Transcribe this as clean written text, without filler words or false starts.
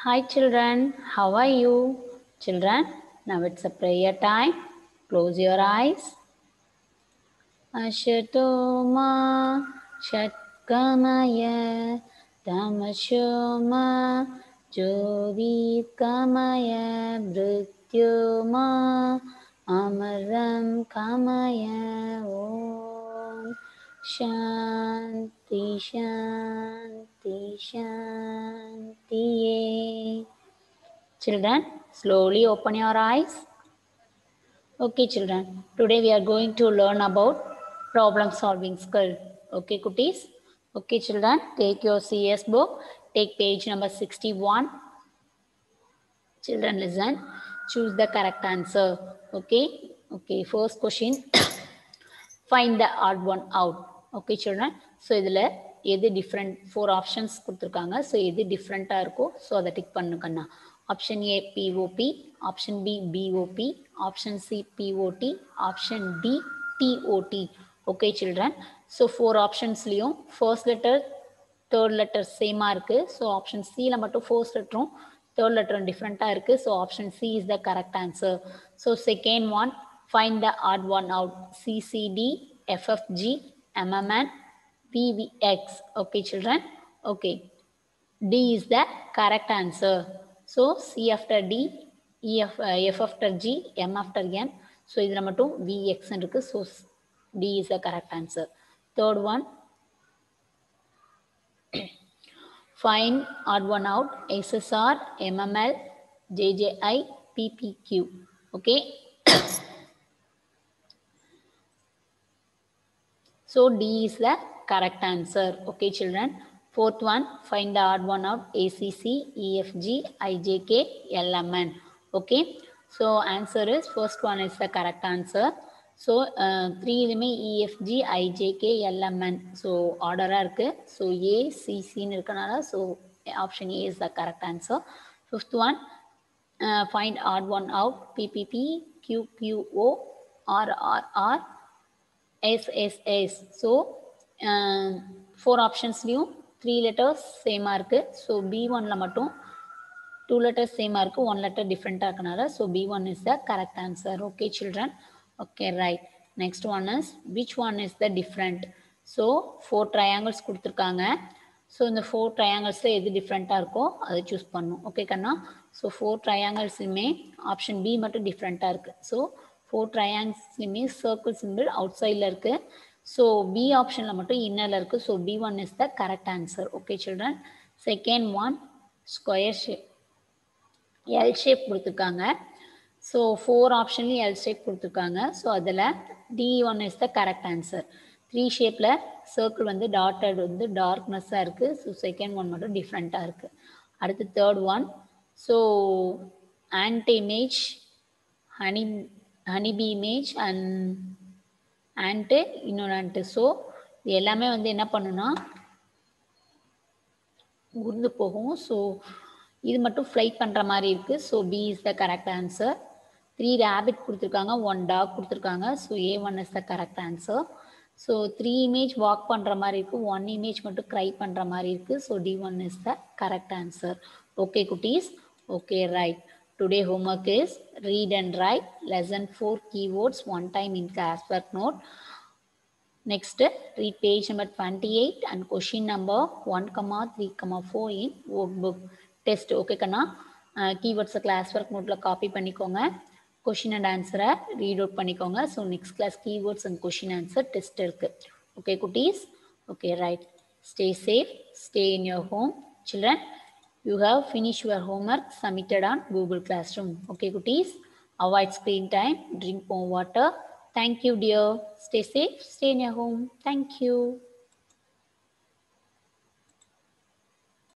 Hi children, how are you? Children, now it's a prayer time. Close your eyes. Ashatoma Shatkamaya Tamashoma Jyotirgamaya Mrityoma Amaram Kamaya Om Shanti Shanti Shanti. Children, slowly open your eyes. Okay, children. Today we are going to learn about problem solving skill. Okay, cuties. Okay, children. Take your CS book. Take page number 61. Children, listen. Choose the correct answer. Okay. Okay. First question. Find the odd one out. Okay, children. So இதில் எது different 4 options கொடுத்துருக்காங்க. So எது different-ஆ இருக்கோ so அதை tick பண்ணுக்கண்ணா. Option A POP, Option B BOP, Option C POT, Option D TOT. Okay, children. So 4 optionsலையும் first letter, third letter same-ஆ இருக்கு. So option C-ல மட்டும் first letterம் third letterum different-ஆ இருக்கு. So option C is the correct answer. So second one, find the odd one out. CCD, FFG, MMN, PVX. Okay, children. Okay. D is the correct answer. So C after D, F after G, M after N. So இதுல மட்டும் VX இருக்கு. So D is the correct answer. Third one, find odd one out. SSR, MML, JJI, PPQ. Okay. So D is the correct answer. Okay, children. Fourth one, find the odd one out. ACC, EFG, IJK, LMN. Okay. So answer is first one is the correct answer. So 3 இலுமே EFG, IJK, LMN. So order இருக்கு. So A, C, C இருக்கனால so option A is the correct answer. Fifth one, find odd one out. PPP, QQO, RRR, SSS. So 4 optionsலையும் 3 letters same இருக்கு. So B1ல மட்டும் 2 letters same இருக்கு, 1 letter different இருக்கனால so B1 is the correct answer. Okay, children. Okay, right. Next one is which one is the different? So 4 triangles கொடுத்திருக்காங்க. So இந்த 4 trianglesல எது different-ஆ இருக்கோ அதை choose பண்ணும். Okay கண்ணா. So 4 trianglesலுமே option B மட்டும் different-ஆ இருக்கு. So 4 triangles circle symbol outside-ல இருக்கு. So B option-ல மட்டும் inner-ல இருக்கு. So B1 is the correct answer. Okay, children. Second one, square shape. L shape கொடுத்துருக்காங்க. So 4 optionலயும் L shape கொடுத்துருக்காங்க. So அதில் D1 is the correct answer. 3 shapeல circle வந்து dotted வந்து darkness-ஆ இருக்கு. So second one மட்டும் different-ஆ இருக்கு. அடுத்து third one. So ant image, honeybee image and ant இன்னொரு ant. So இது எல்லாமே வந்து என்ன பண்ணுனா உருண்டு போகும். ஸோ இது மட்டும் ஃப்ளை பண்ணுற மாதிரி இருக்குது. So B is the correct answer. 3 rabbit கொடுத்துருக்காங்க, 1 டாக் கொடுத்துருக்காங்க. So A1 is the correct answer. So 3 image walk பண்ணுற மாதிரி இருக்குது, 1 இமேஜ் மட்டும் க்ரை பண்ணுற மாதிரி இருக்குது. So D1 is the correct answer. Okay குட்டீஸ். Okay, right. Today homework is read and write lesson 4 keywords one time in classwork note. Next, read page number 28 and question number 1, 3, 4 in workbook test. Okay kanna. Keywords classwork note la copy பண்ணிக்கோங்க. Question and answer read out பண்ணிக்கோங்க. So next class keywords and question answer test இருக்கு. Okay குட்டீஸ். Okay, right. Stay safe. Stay in your home. Children, you have finished your homework submitted on Google Classroom. Okay குட்டீஸ். Avoid screen time. Drink more water. Thank you, dear. Stay safe. Stay in your home. Thank you.